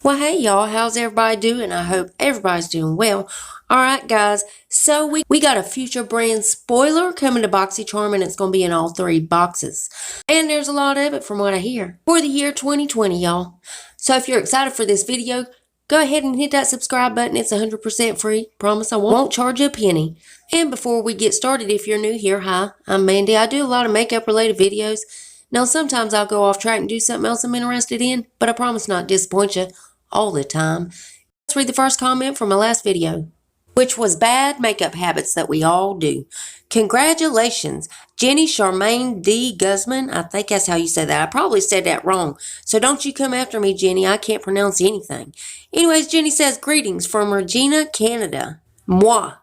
Well, hey y'all, how's everybody doing? I hope everybody's doing well. Alright guys, so we got a future brand spoiler coming to BoxyCharm, and it's going to be in all 3 boxes. And there's a lot of it from what I hear. For the year 2020, y'all. So if you're excited for this video, go ahead and hit that subscribe button. It's 100% free. Promise I won't charge you a penny. And before we get started, if you're new here, hi, I'm Mandy. I do a lot of makeup related videos. Now sometimes I'll go off track and do something else I'm interested in, but I promise not to disappoint you all the time. Let's read the first comment from my last video, which was bad makeup habits that we all do. Congratulations, Jenny Charmaine D. Guzman. I think that's how you say that. I probably said that wrong, so don't you come after me, Jenny. I can't pronounce anything. Anyways, Jenny says, greetings from Regina, Canada. Moi.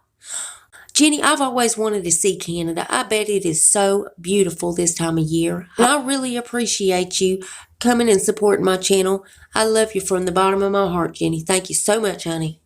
Jenny, I've always wanted to see Canada. I bet it is so beautiful this time of year. And I really appreciate you coming and supporting my channel. I love you from the bottom of my heart, Jenny. Thank you so much, honey.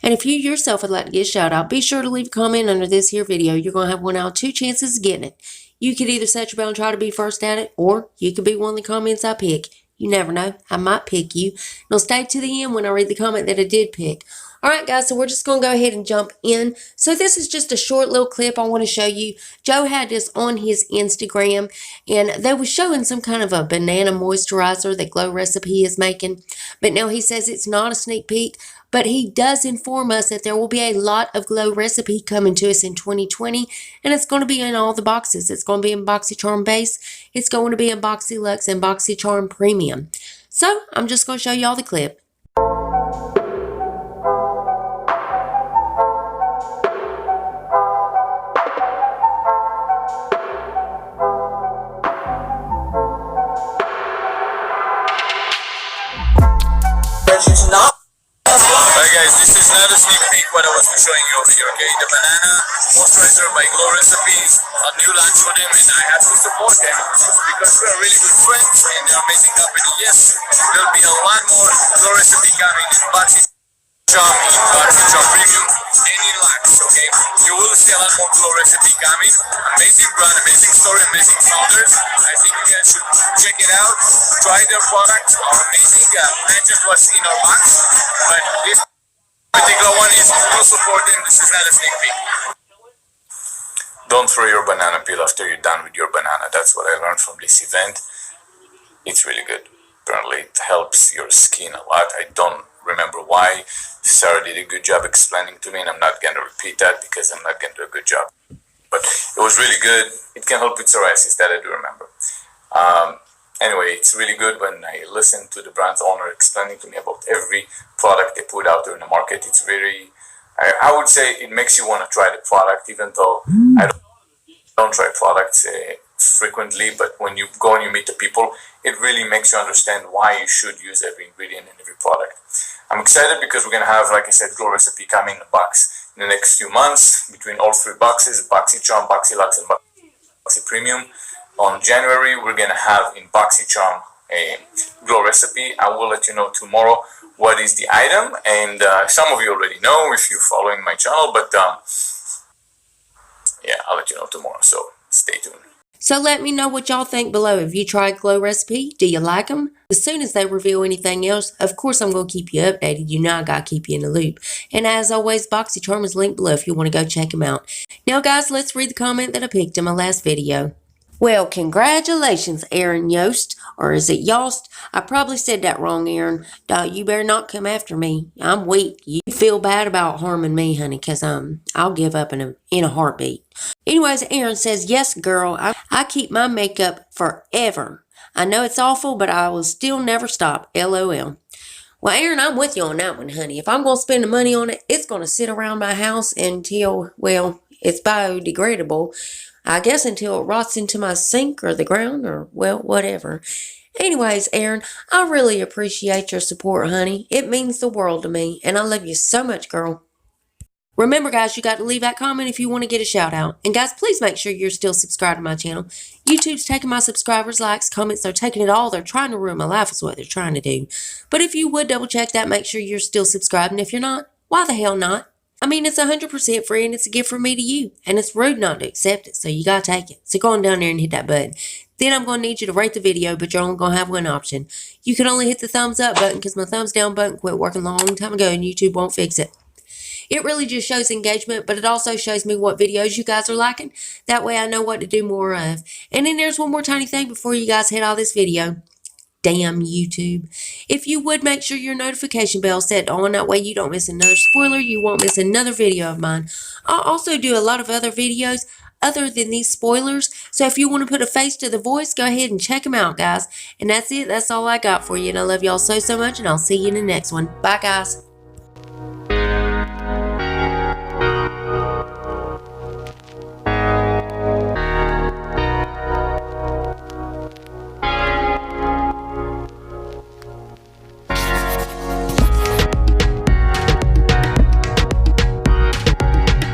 And if you yourself would like to get a shout out, be sure to leave a comment under this here video. You're going to have 1 out of 2 chances of getting it. You could either set your bell and try to be first at it, or you could be one of the comments I pick. You never know. I might pick you. Now stay to the end when I read the comment that I did pick. Alright guys, so we're just going to go ahead and jump in. So this is just a short little clip I want to show you. Joe had this on his Instagram, and they were showing some kind of a banana moisturizer that Glow Recipe is making. But now he says it's not a sneak peek, but he does inform us that there will be a lot of Glow Recipe coming to us in 2020, and it's going to be in all the boxes. It's going to be in BoxyCharm Base, it's going to be in boxyluxe, and BoxyCharm Premium. So I'm just going to show you all the clip. Alright guys, this is not a sneak peek what I was showing you over here, okay? The banana moisturizer by Glow Recipes, a new launch for them, and I have to support them because we're really good friends and they're an amazing company. Yes, there'll be a lot more Glow Recipe coming in BoxyCharm Premium, and in Lux, okay? You will see a lot more Glow Recipe coming. Amazing brand, amazing story, amazing founders. I think you guys should check it out. Try their products, are amazing. Not just what's in our box, but this particular one is full support, and this is not a sneak peek. Don't throw your banana peel after you're done with your banana. That's what I learned from this event. It's really good. Apparently it helps your skin a lot. I don't remember why. Sarah did a good job explaining to me, and I'm not going to repeat that because I'm not going to do a good job. But it was really good. It can help with psoriasis, that I do remember. Anyway, it's really good when I listen to the brand's owner explaining to me about every product they put out there in the market. It's very, I would say it makes you want to try the product, even though I don't try products frequently, but when you go and you meet the people, it really makes you understand why you should use every ingredient in every product. I'm excited because we're going to have, like I said, Glow Recipe coming in a box in the next few months between all 3 boxes, BoxyCharm, BoxyLuxe, and Boxy Premium. On January, we're going to have in BoxyCharm a Glow Recipe. I will let you know tomorrow what is the item, and some of you already know if you're following my channel, but yeah, I'll let you know tomorrow, so stay tuned. So let me know what y'all think below. Have you tried Glow Recipe? Do you like them? As soon as they reveal anything else, of course I'm going to keep you updated. You know I got to keep you in the loop. And as always, BoxyCharm is linked below if you want to go check them out. Now guys, let's read the comment that I picked in my last video. Well, congratulations, Aaron Yost, or is it Yost? I probably said that wrong, Aaron. You better not come after me. I'm weak. You feel bad about harming me, honey, because I'll give up in a heartbeat. Anyways, Aaron says, yes, girl, I keep my makeup forever. I know it's awful, but I will still never stop, LOL. Well, Aaron, I'm with you on that one, honey. If I'm going to spend the money on it, it's going to sit around my house until, well, it's biodegradable. I guess until it rots into my sink or the ground or, well, whatever. Anyways, Aaron, I really appreciate your support, honey. It means the world to me, and I love you so much, girl. Remember, guys, you got to leave that comment if you want to get a shout out. And guys, please make sure you're still subscribed to my channel. YouTube's taking my subscribers, likes, comments. They're taking it all. They're trying to ruin my life is what they're trying to do. But if you would double check that, make sure you're still subscribed. And if you're not, why the hell not? I mean, it's 100% free and it's a gift from me to you. And it's rude not to accept it, so you gotta take it. So go on down there and hit that button. then I'm going to need you to rate the video, but you're only going to have one option. You can only hit the thumbs up button because my thumbs down button quit working a long time ago and YouTube won't fix it. It really just shows engagement, but it also shows me what videos you guys are liking. That way I know what to do more of. And then there's one more tiny thing before you guys head out of this video. Damn YouTube. If you would make sure your notification bell set on, that way you don't miss another spoiler, you won't miss another video of mine. I'll also do a lot of other videos other than these spoilers, so if you want to put a face to the voice, go ahead and check them out, guys. And that's it. That's all I got for you, and I love y'all so much, and I'll see you in the next one. Bye, guys.